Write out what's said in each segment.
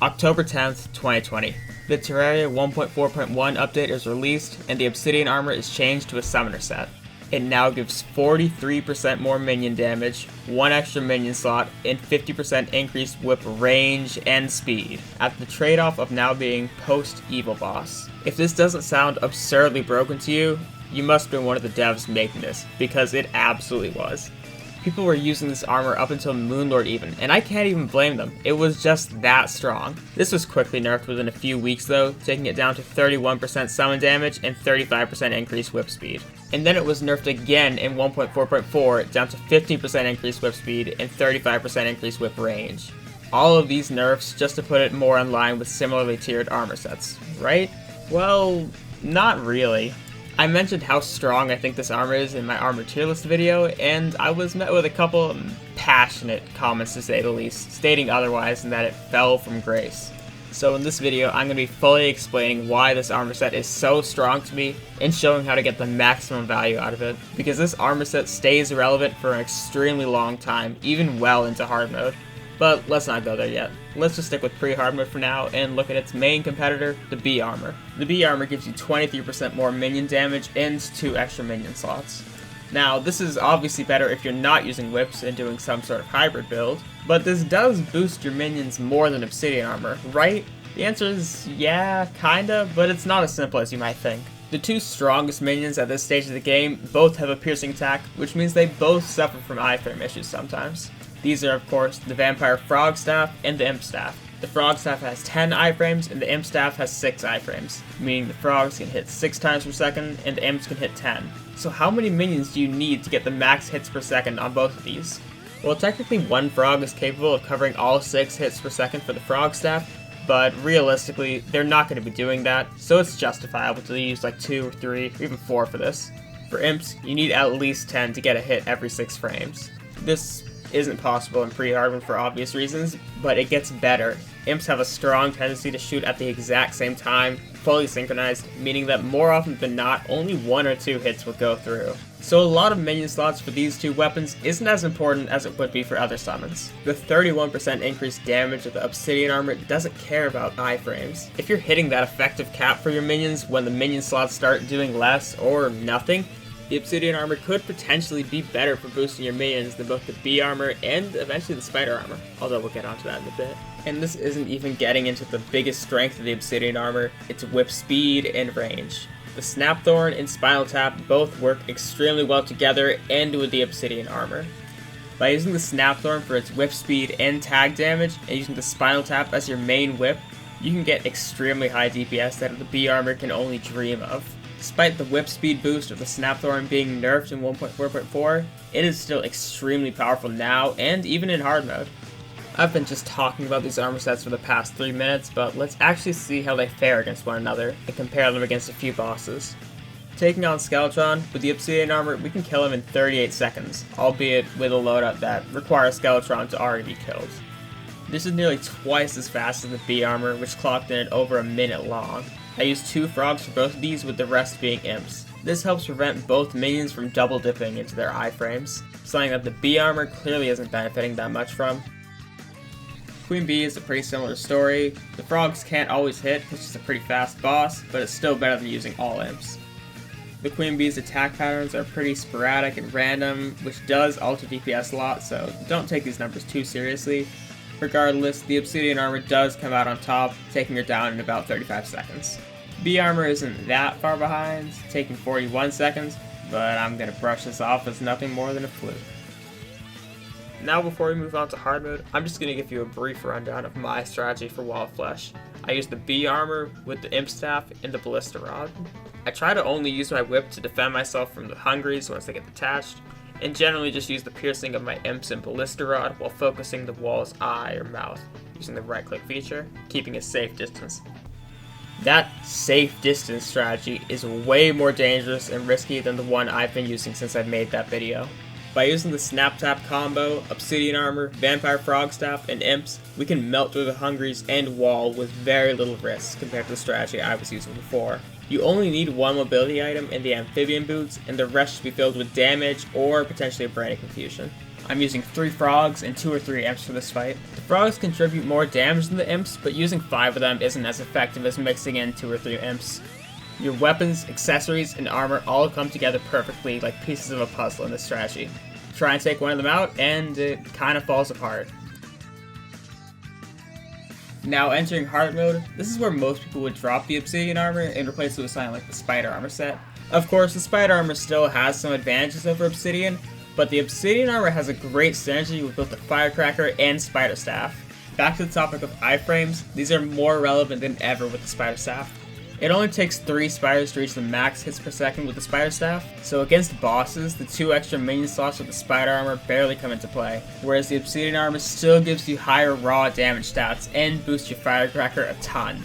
October 10th, 2020. The Terraria 1.4.1 update is released, and the Obsidian armor is changed to a summoner set. It now gives 43% more minion damage, 1 extra minion slot, and 50% increased whip range and speed, at the trade-off of now being post-evil boss. If this doesn't sound absurdly broken to you, you must have been one of the devs making this, because it absolutely was. People were using this armor up until Moonlord even, and I can't even blame them. It was just that strong. This was quickly nerfed within a few weeks though, taking it down to 31% summon damage and 35% increased whip speed. And then it was nerfed again in 1.4.4 down to 15% increased whip speed and 35% increased whip range. All of these nerfs just to put it more in line with similarly tiered armor sets, right? Well, not really. I mentioned how strong I think this armor is in my armor tier list video, and I was met with a couple passionate comments to say the least, stating otherwise and that it fell from grace. So in this video, I'm going to be fully explaining why this armor set is so strong to me and showing how to get the maximum value out of it, because this armor set stays relevant for an extremely long time, even well into hard mode. But let's not go there yet. Let's just stick with pre-hard mode for now and look at its main competitor, the B armor. The B armor gives you 23% more minion damage and 2 extra minion slots. Now, this is obviously better if you're not using whips and doing some sort of hybrid build, but this does boost your minions more than Obsidian armor, right? The answer is yeah, kinda, but it's not as simple as you might think. The two strongest minions at this stage of the game both have a piercing attack, which means they both suffer from iframe issues sometimes. These are, of course, the Vampire Frog Staff and the Imp Staff. The Frog Staff has 10 iframes and the Imp Staff has 6 iframes, meaning the frogs can hit 6 times per second and the imps can hit 10. So how many minions do you need to get the max hits per second on both of these? Well, technically one frog is capable of covering all 6 hits per second for the Frog Staff, but realistically, they're not going to be doing that, so it's justifiable to use like 2 or 3 or even 4 for this. For imps, you need at least 10 to get a hit every 6 frames. This isn't possible in pre-hard mode for obvious reasons, but it gets better. Imps have a strong tendency to shoot at the exact same time, fully synchronized, meaning that more often than not, only 1 or 2 hits will go through. So a lot of minion slots for these two weapons isn't as important as it would be for other summons. The 31% increased damage of the Obsidian armor doesn't care about iframes. If you're hitting that effective cap for your minions when the minion slots start doing less or nothing, the Obsidian armor could potentially be better for boosting your minions than both the B armor and eventually the Spider armor, although we'll get onto that in a bit. And this isn't even getting into the biggest strength of the Obsidian armor, its whip speed and range. The Snapthorn and Spinal Tap both work extremely well together and with the Obsidian armor. By using the Snapthorn for its whip speed and tag damage, and using the Spinal Tap as your main whip, you can get extremely high DPS that the B armor can only dream of. Despite the whip speed boost of the Snapthorn being nerfed in 1.4.4, it is still extremely powerful now and even in hard mode. I've been just talking about these armor sets for the past 3 minutes, but let's actually see how they fare against one another and compare them against a few bosses. Taking on Skeletron, with the Obsidian armor, we can kill him in 38 seconds, albeit with a loadout that requires Skeletron to already be killed. This is nearly twice as fast as the B armor, which clocked in at over a minute long. I used 2 frogs for both of these, with the rest being imps. This helps prevent both minions from double dipping into their iframes, something that the B armor clearly isn't benefiting that much from. Queen Bee is a pretty similar story. The frogs can't always hit, which is a pretty fast boss, but it's still better than using all imps. The Queen Bee's attack patterns are pretty sporadic and random, which does alter DPS a lot, so don't take these numbers too seriously. Regardless, the Obsidian armor does come out on top, taking her down in about 35 seconds. B armor isn't that far behind, taking 41 seconds, but I'm going to brush this off as nothing more than a fluke. Now before we move on to hard mode, I'm just going to give you a brief rundown of my strategy for Wall of Flesh. I use the B armor with the Imp Staff and the Ballista Rod. I try to only use my whip to defend myself from the Hungries once they get detached, and generally just use the piercing of my Imps and Ballista Rod while focusing the wall's eye or mouth, using the right click feature, keeping a safe distance. That safe distance strategy is way more dangerous and risky than the one I've been using since I made that video. By using the Snap Tap combo, Obsidian armor, Vampire Frog Staff, and Imps, we can melt through the Hungries and wall with very little risk compared to the strategy I was using before. You only need 1 mobility item in the Amphibian Boots, and the rest should be filled with damage or potentially a Branding Confusion. I'm using 3 frogs and 2 or 3 imps for this fight. The frogs contribute more damage than the imps, but using 5 of them isn't as effective as mixing in 2 or 3 imps. Your weapons, accessories, and armor all come together perfectly like pieces of a puzzle in this strategy. Try and take one of them out, and it kind of falls apart. Now entering hard mode, this is where most people would drop the Obsidian armor and replace it with something like the Spider armor set. Of course, the Spider armor still has some advantages over Obsidian, but the Obsidian armor has a great synergy with both the Firecracker and Spider Staff. Back to the topic of iframes, these are more relevant than ever with the Spider Staff. It only takes 3 spiders to reach the max hits per second with the Spider Staff, so against bosses, the 2 extra minion slots with the Spider armor barely come into play, whereas the Obsidian armor still gives you higher raw damage stats and boosts your Firecracker a ton.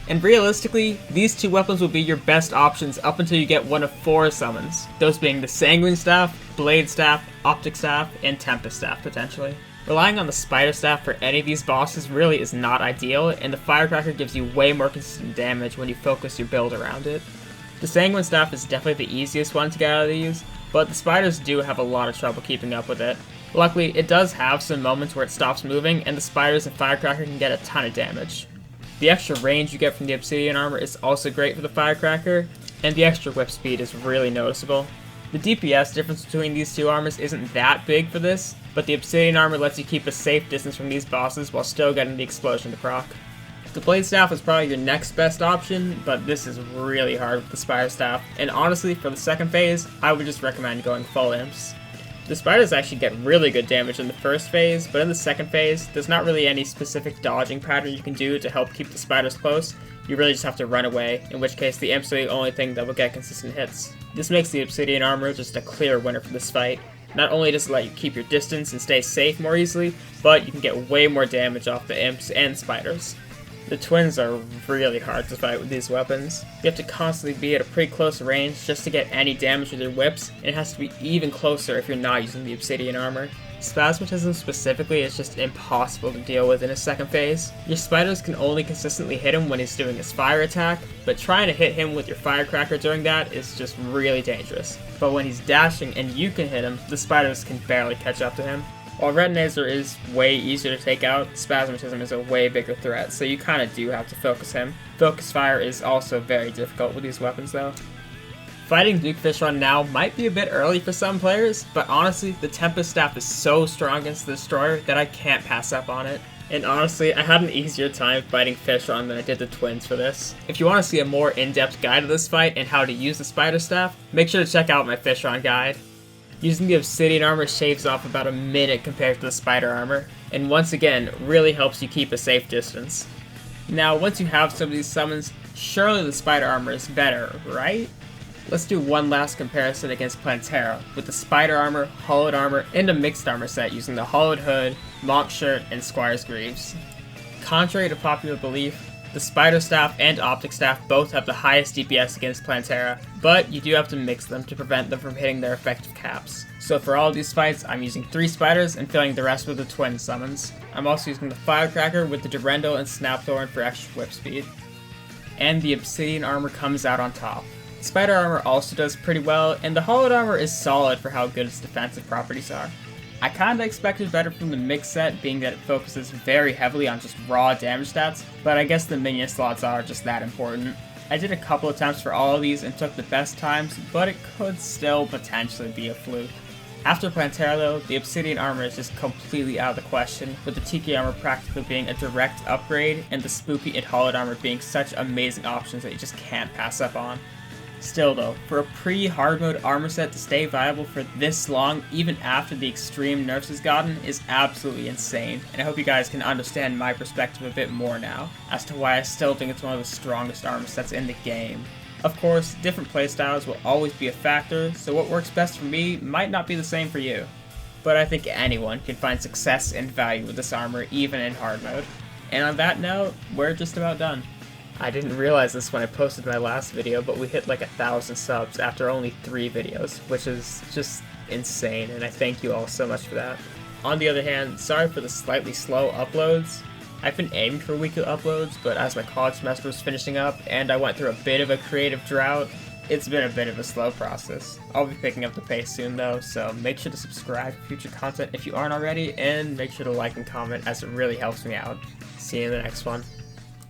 And realistically, these 2 weapons will be your best options up until you get one of 4 summons, those being the Sanguine Staff, Blade Staff, Optic Staff, and Tempest Staff potentially. Relying on the Spider Staff for any of these bosses really is not ideal, and the Firecracker gives you way more consistent damage when you focus your build around it. The Sanguine Staff is definitely the easiest one to get out of these, but the spiders do have a lot of trouble keeping up with it. Luckily, it does have some moments where it stops moving, and the spiders and Firecracker can get a ton of damage. The extra range you get from the Obsidian armor is also great for the Firecracker, and the extra whip speed is really noticeable. The DPS difference between these 2 armors isn't that big for this, but the Obsidian armor lets you keep a safe distance from these bosses while still getting the explosion to proc. The Blade Staff is probably your next best option, but this is really hard with the Spider Staff, and honestly, for the second phase, I would just recommend going full imps. The spiders actually get really good damage in the first phase, but in the second phase, there's not really any specific dodging pattern you can do to help keep the spiders close. You really just have to run away, in which case the imps are the only thing that will get consistent hits. This makes the Obsidian armor just a clear winner for this fight. Not only does it let you keep your distance and stay safe more easily, but you can get way more damage off the imps and spiders. The twins are really hard to fight with these weapons. You have to constantly be at a pretty close range just to get any damage with your whips, and it has to be even closer if you're not using the Obsidian armor. Spasmatism specifically is just impossible to deal with in his second phase. Your spiders can only consistently hit him when he's doing his fire attack, but trying to hit him with your Firecracker during that is just really dangerous. But when he's dashing and you can hit him, the spiders can barely catch up to him. While Retinazer is way easier to take out, Spasmatism is a way bigger threat, so you kinda do have to focus him. Focus fire is also very difficult with these weapons though. Fighting Duke Fishron now might be a bit early for some players, but honestly, the Tempest Staff is so strong against the Destroyer that I can't pass up on it. And honestly, I had an easier time fighting Fishron than I did the twins for this. If you want to see a more in-depth guide of this fight and how to use the Spider Staff, make sure to check out my Fishron guide. Using the Obsidian armor shaves off about a minute compared to the Spider armor, and once again, really helps you keep a safe distance. Now, once you have some of these summons, surely the Spider armor is better, right? Let's do one last comparison against Plantera, with the Spider armor, Hollowed armor, and a mixed armor set using the Hollowed Hood, Monk Shirt, and Squire's Greaves. Contrary to popular belief, the Spider Staff and Optic Staff both have the highest DPS against Plantera, but you do have to mix them to prevent them from hitting their effective caps. So for all of these fights, I'm using 3 spiders and filling the rest with the twin summons. I'm also using the Firecracker with the Durendo and Snapthorn for extra whip speed. And the Obsidian armor comes out on top. Spider armor also does pretty well, and the Hollowed armor is solid for how good its defensive properties are. I kinda expected better from the mix set, being that it focuses very heavily on just raw damage stats, but I guess the minion slots are just that important. I did a couple attempts for all of these and took the best times, but it could still potentially be a fluke. After Plantera though, the Obsidian armor is just completely out of the question, with the Tiki armor practically being a direct upgrade, and the Spooky and Hollowed armor being such amazing options that you just can't pass up on. Still though, for a pre-hard mode armor set to stay viable for this long, even after the extreme nerfs is gotten, is absolutely insane, and I hope you guys can understand my perspective a bit more now, as to why I still think it's one of the strongest armor sets in the game. Of course, different playstyles will always be a factor, so what works best for me might not be the same for you. But I think anyone can find success and value with this armor, even in hard mode. And on that note, we're just about done. I didn't realize this when I posted my last video, but we hit like 1,000 subs after only 3 videos, which is just insane, and I thank you all so much for that. On the other hand, sorry for the slightly slow uploads. I've been aiming for weekly uploads, but as my college semester was finishing up and I went through a bit of a creative drought, It's been a bit of a slow process. I'll be picking up the pace soon though, so make sure to subscribe for future content if you aren't already, and make sure to like and comment as it really helps me out. See you in the next one.